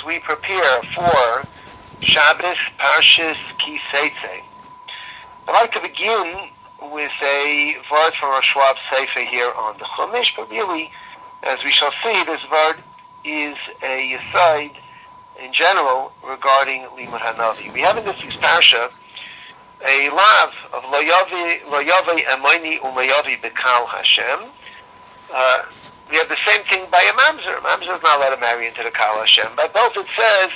we prepare for Shabbos Parshas Ki Seitzei, I'd like to begin with a word from our Schwab Sefer here on the Chumash, but really, as we shall see, this word is a aside in general regarding Limud Hanavi. We have in this week's parsha a lav of Lo Yavi Amoni Umayavi Bekal Hashem. We have the same thing by a mamzer. A mamzer is not allowed to marry into the Kal Hashem. By both it says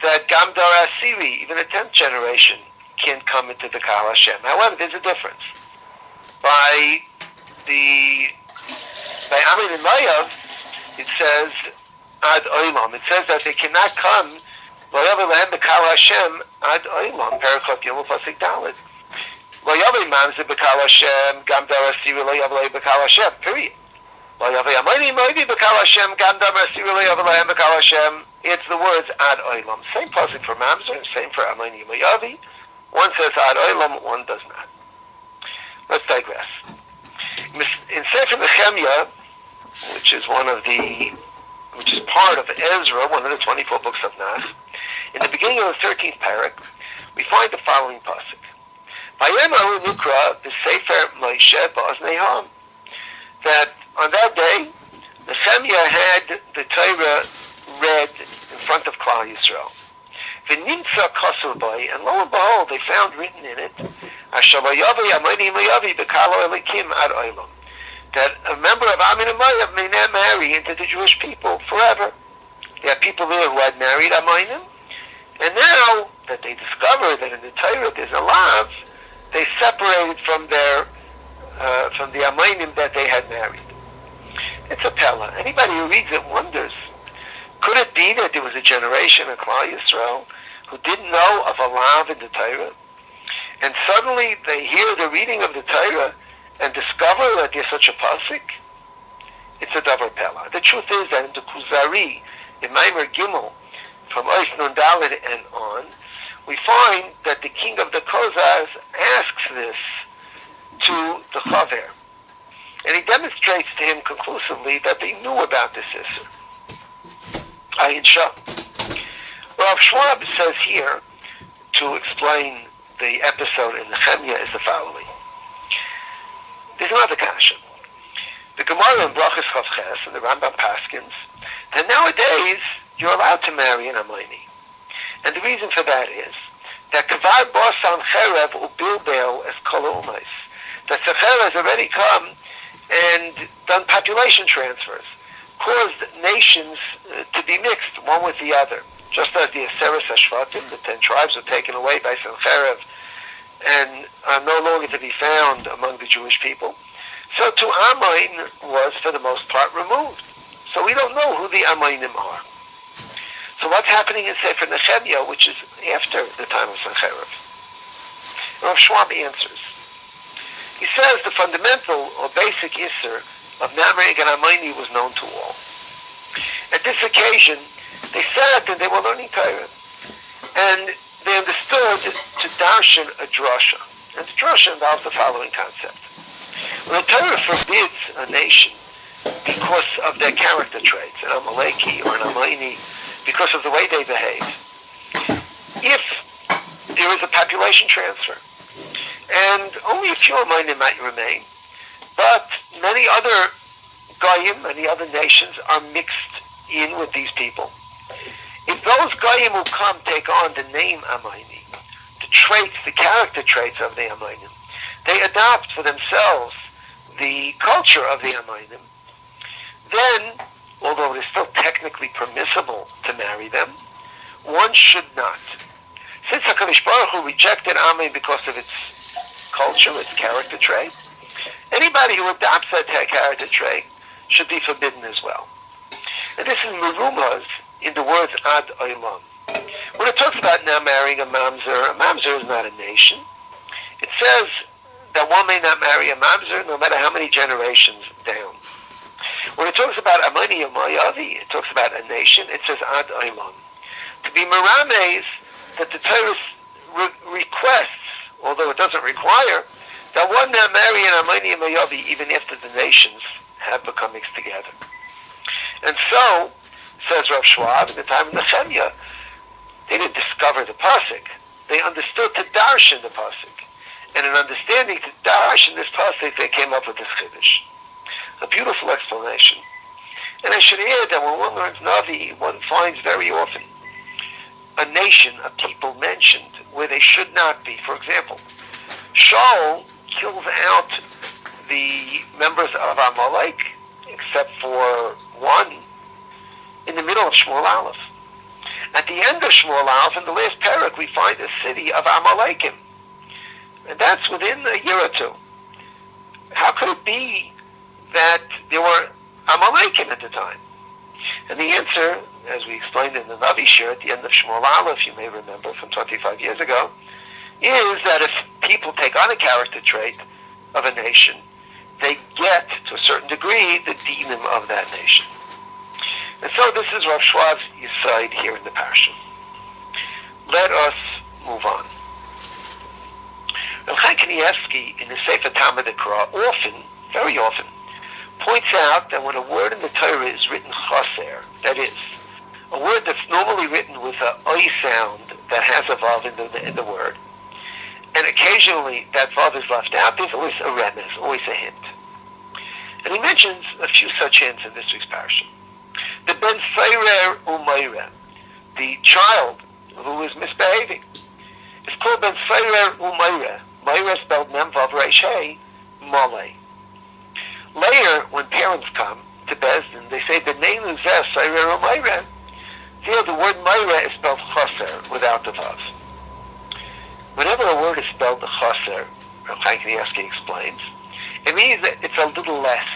that Gamdar Asiri, even the 10th generation, can't come into the Kal Hashem. However, there's a difference. By Amin and Mayav, it says Ad Olam. It says that they cannot come Lo Yavi Lehem Bekal Hashem Ad Olam. Parakot Yomul Pasik Dalet. Lo Yavi Mamzer Bekal Hashem Gamdar Asiri Lo Yavi Lehem Bekal Hashem. Period. It's the words Ad Olam. Same pasuk for Mamzer, same for Amoni Mayavi. One says Ad Olam, one does not. Let's digress. In Sefer Nehemiah, which is part of Ezra, one of the 24 books of Nas, in the beginning of the 13th parak, we find the following pasuk: Vayemaru Nukra b'Sefer Moshe ba'oznei Ham. That on that day, Nehemiah had the Torah read in front of Klal Yisrael. V'nimtza kosev boi, and lo and behold, they found written in it, Asher lo yavi amoni mayavi b'kalo elikim ad olam, that a member of Amin and Mayav may not marry into the Jewish people forever. There are people there who had married Amonim, and now that they discover that in the Torah there's a lav, they separated from the Amonim that they had married. It's a pella. Anybody who reads it wonders, could it be that there was a generation of Klal Yisrael who didn't know of a lav in the Torah, and suddenly they hear the reading of the Torah and discover that there's such a pasuk? It's a double pella. The truth is that in the Kuzari, in Maimer Gimel, from Ois Nun Dalet and on, we find that the king of the Kozars asks this to the Chaver. And he demonstrates to him conclusively that they knew about this issue. Ayin Shah. Well, Schwab says here, to explain the episode in Nehemiah, is the following. There's another kasha. The Gemara in Brachas Chavches and the Rambam Paskins, that nowadays you're allowed to marry an Amoni. And the reason for that is that Kavar Bosan Cherev Ubilbel as Kol Umais. That Secher has already come and done population transfers, caused nations to be mixed one with the other. Just as the Aseres HaShvatim, the 10 tribes, were taken away by Sencherev and are no longer to be found among the Jewish people, so too Amoin was, for the most part, removed. So we don't know who the Amoinim are. So what's happening in Sefer Nehemiah, which is after the time of Sencherev? Rav Schwab answers. He says the fundamental or basic isser of marrying an Amoni was known to all. At this occasion, they sat and they were learning Torah, and they understood to darshan a drasha. And the drasha involves the following concept. When the Torah forbids a nation because of their character traits, an Amaleki or an Amoni, because of the way they behave, if there is a population transfer, and only a few Amonim might remain, but many other Goyim, many other nations are mixed in with these people. If those Goyim who come take on the name Amoni, the traits, the character traits of the Amonim, they adopt for themselves the culture of the Amonim, then, although it is still technically permissible to marry them, one should not. Since HaKadosh Baruch Hu rejected Amin because of its culture, its character trait, anybody who adopts that character trait should be forbidden as well. And this is merumaz in the words Ad Olam. When it talks about now marrying a mamzer is not a nation. It says that one may not marry a mamzer no matter how many generations down. When it talks about Amoni or Mayavi, it talks about a nation, it says Ad Olam. To be merames, that the Torah requests, although it doesn't require, that one now marry an Amoni and Mayavi even after the nations have become mixed together. And so, Says Rav Schwab, in the time of Nehemiah, they didn't discover the pasuk. They understood to darshan the pasuk. And in understanding to darshan this pasuk, they came up with this chiddush. A beautiful explanation. And I should add that when one learns Navi, one finds very often a nation, a people mentioned where they should not be. For example, Shaul kills out the members of Amalek, except for one, in the middle of Shmuel Aleph. At the end of Shmuel Aleph, in the last parak, we find a city of Amalekim. And that's within a year or two. How could it be that there were Amalekim at the time? And the answer, as we explained in the Navi Shir at the end of Shmuel Aleph, you may remember from 25 years ago, is that if people take on a character trait of a nation, they get, to a certain degree, the dinim of that nation. And so this is Rav Schwab's yisroel here in the parsha. Let us move on. Rav Chaim Kanievsky, in the Sefer Talmud Ikra, often, very often, points out that when a word in the Torah is written chaser, that is, a word that's normally written with a oi sound that has a vav in the word, and occasionally that vav is left out, there's always a remez, always a hint. And he mentions a few such hints in this week's parsha. The ben seirer u'mayre, the child who is misbehaving, is called ben seirer u'mayre. Mayre spelled mem vav resh hey, male. Later, when parents come to Bezdin, they say the name is seirer u'mayre. Here, the word mayre is spelled chaser without the vav. Whenever a word is spelled the chaser, Rav Chaim Kanievsky explains, it means that it's a little less.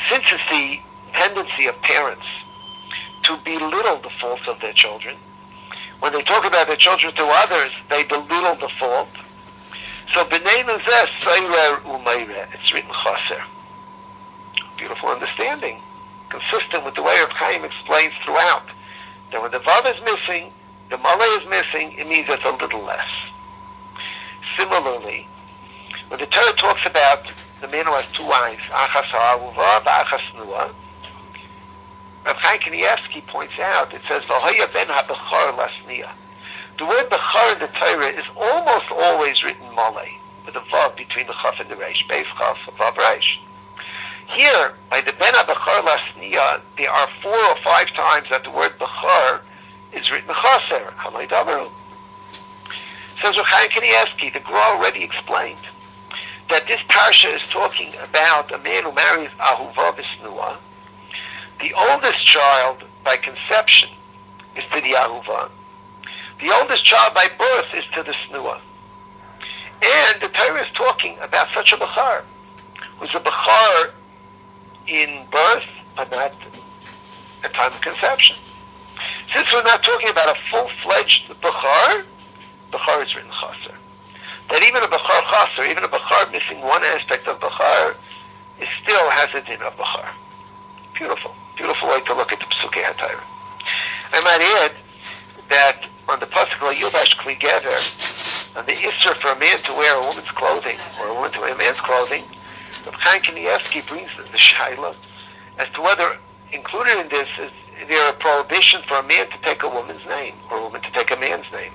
Since it's the tendency of parents to belittle the faults of their children, when they talk about their children to others, they belittle the fault. So b'nei nuzeh seirer u'mayre, it's written chaser. Beautiful understanding, consistent with the way Rav Chaim explains throughout, that when the vav is missing, the malay is missing, it means it's a little less. Similarly, when the Torah talks about the man who has two wives, achas ha'aruva v'achas nua, Rav Chaim Kanievsky points out, it says, v'hoya ben ha'bechar lasniya. The word bechar in the Torah is almost always written malay, with a vav between the chaf and the reish, beis chaf, vav reish. Here, by the ben ha'bechar lasniya, there are 4 or 5 times that the word bechar is written chaser, halay davaru. Says Rav Chaim Kanievsky, the Gra already explained that this parsha is talking about a man who marries ahuva v'snua. The oldest child by conception is to the ahuva. The oldest child by birth is to the snua. And the Torah is talking about such a bechar, who's a bechar in birth, but not at time of conception. Since we're not talking about a full-fledged bechar, bechar is written chaser. That even a bechar chaser, even a bechar missing one aspect of bechar, it still has a din of bechar. Beautiful. Beautiful way to look at the Pesukei HaTorah. I might add that on the pasuk Yilbash Kli Gever, on the isser for a man to wear a woman's clothing, or a woman to wear a man's clothing, Rav Chaim Kanievsky brings the shaila as to whether included in this is there a prohibition for a man to take a woman's name, or a woman to take a man's name.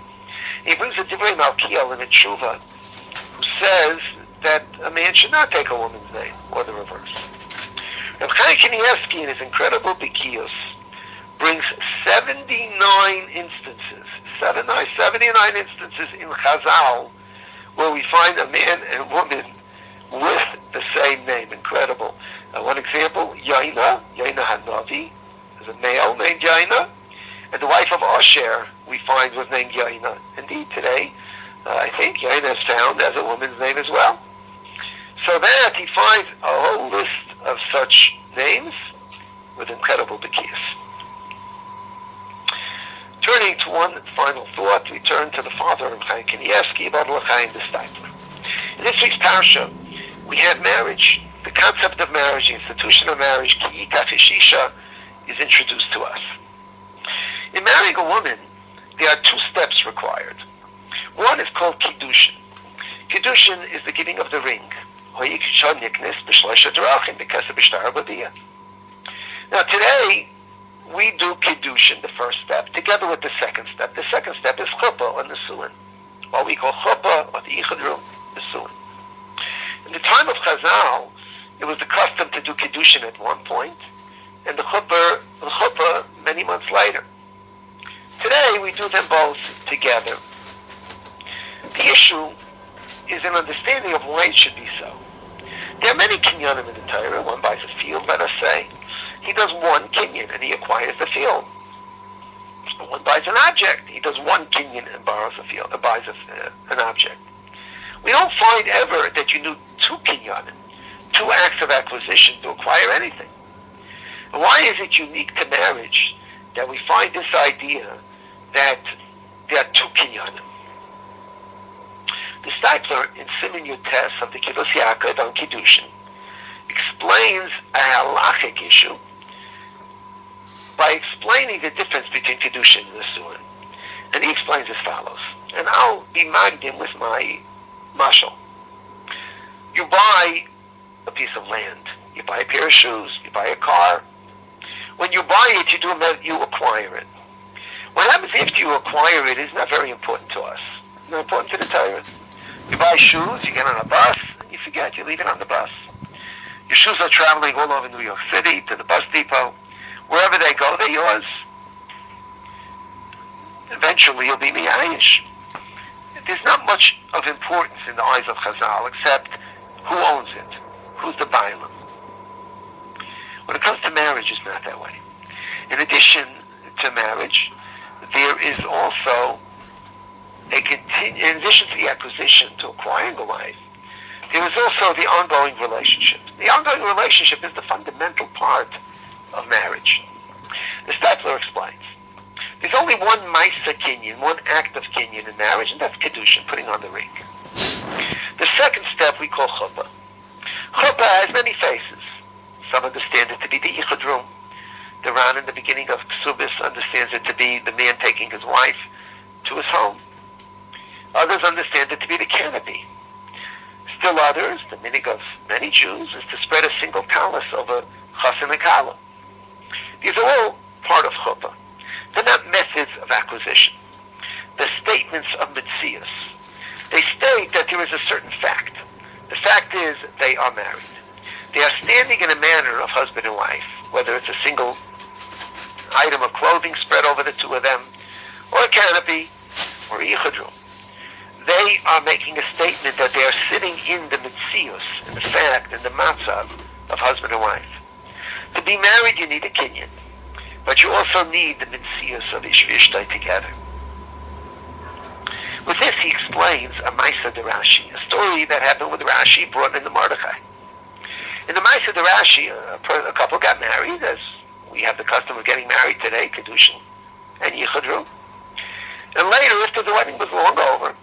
He brings a Divrei Malkiel in a tshuva, who says that a man should not take a woman's name, or the reverse. Rav Chaim Kanievsky, in his incredible Bikiyos, brings 79 instances in Chazal, where we find a man and woman with the same name. Incredible. One example, Yaina Hanavi, is a male named Yaina, and the wife of Asher, we find, was named Yaina. Indeed, today, I think Yaina is found as a woman's name as well. So that he finds a whole list of such names with incredible bikiyas. Turning to one final thought, we turn to the father of Chaim Kanievsky about L'chaim the steipler. In this week's parsha, we have marriage. The concept of marriage, the institution of marriage, ki yikach ishisha, is introduced to us. In marrying a woman, there are 2 steps required. One is called kiddushin. Kiddushin is the giving of the ring. Now today, we do Kiddushin, the first step, together with the second step. The second step is Chuppah or Nesuin. What we call Chuppah or the Yichud Room, Nesuin. In the time of Chazal, it was the custom to do Kiddushin at one point, and the Chuppah many months later. Today, we do them both together. The issue is an understanding of why it should be so. There are many kinyanim in the Torah. One buys a field, let us say. He does one kinyan and he acquires the field. One buys an object. He does one kinyan and buys an object. We don't find ever that you need two kinyanim, two acts of acquisition to acquire anything. And why is it unique to marriage that we find this idea that there are two kinyanim? The steipler in Siman Yutes of the Kibbutz Yaakov on Kiddushin explains a halachic issue by explaining the difference between Kiddushin and Nesuin. And he explains as follows. And I'll be magdim with my mashal. You buy a piece of land. You buy a pair of shoes. You buy a car. When you buy it, you acquire it. What happens after you acquire it is not very important to us. It's not important to the Torah. You buy shoes, you get on a bus, and you forget, you leave it on the bus. Your shoes are traveling all over New York City to the bus depot. Wherever they go, they're yours. Eventually, you'll be miyayish. There's not much of importance in the eyes of Chazal except who owns it, who's the bailam. When it comes to marriage, it's not that way. In addition to marriage, there is also in addition to the acquisition, to acquiring a wife, there is also the ongoing relationship. The ongoing relationship is the fundamental part of marriage. The steipler explains, there's only one maisa kinyan, one act of kinyan in marriage, and that's Kiddushin, putting on the ring. The second step we call Chuppah. Chuppah has many faces. Some understand it to be the Yichud Room. The Ran in the beginning of Ksubis understands it to be the man taking his wife to his home. Others understand it to be the canopy. Still others, the meaning of many Jews, is to spread a single talus over chasim and kala. These are all part of chuppah. They're not methods of acquisition. They're statements of mitzias. They state that there is a certain fact. The fact is they are married. They are standing in a manner of husband and wife, whether it's a single item of clothing spread over the two of them, or a canopy, or a yichud room. They are making a statement that they are sitting in the mitzius, in the fact, in the matzav of husband and wife. To be married, you need a kinyan, but you also need the mitzius of ish v'ishtai together. With this, he explains a Maisa de Rashi, a story that happened with Rashi brought into Mordechai. In the Maisa de Rashi, a couple got married, as we have the custom of getting married today, Kedushin and Yichud Room. And later, after the wedding was long over,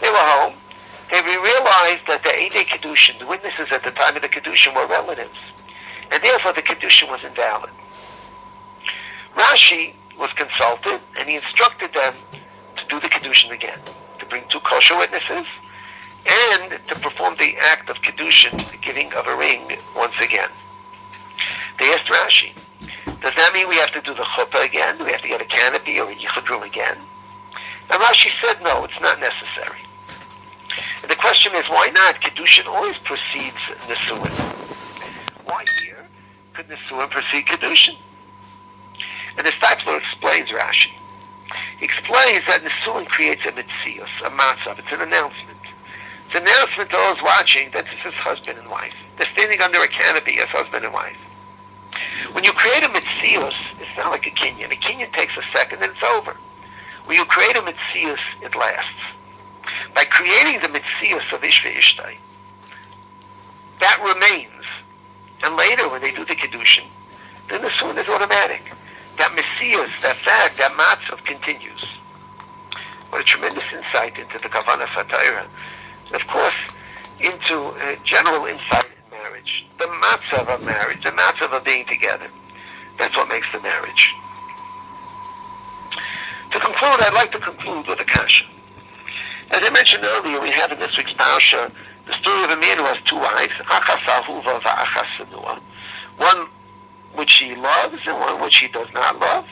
they were home. They realized that the Eidei Kedushin, the witnesses at the time of the Kedushin, were relatives, and therefore the Kedushin was invalid. Rashi was consulted, and he instructed them to do the Kedushin again, to bring two kosher witnesses, and to perform the act of Kedushin, the giving of a ring, once again. They asked Rashi, does that mean we have to do the chuppah again? Do we have to get a canopy or a yichud room again? And Rashi said, no, it's not necessary. And the question is, why not? Kedushin always precedes Nesuin. Why here could Nesuin precede Kedushin? And the steipler explains Rashi. He explains that Nesuin creates a mitzius, a matzav. It's an announcement. It's an announcement to those watching that this is husband and wife. They're standing under a canopy as husband and wife. When you create a mitzius, it's not like a kinyan. A kinyan takes a second and it's over. When you create a mitzius, it lasts. By creating the mitzius of ish ve'ishtai, that remains. And later, when they do the kedushin, then the sun is automatic. That mitzius, that fact, that matzav continues. What a tremendous insight into the kavanah satira. Of course, into general insight in marriage. The matzav of marriage, the matzav of being together. That's what makes the marriage. To conclude, I'd like to conclude with a kasha. As I mentioned earlier, we have in this week's parsha the story of a man who has two wives, achas ahuva va'achas senua. One which he loves and one which he does not love.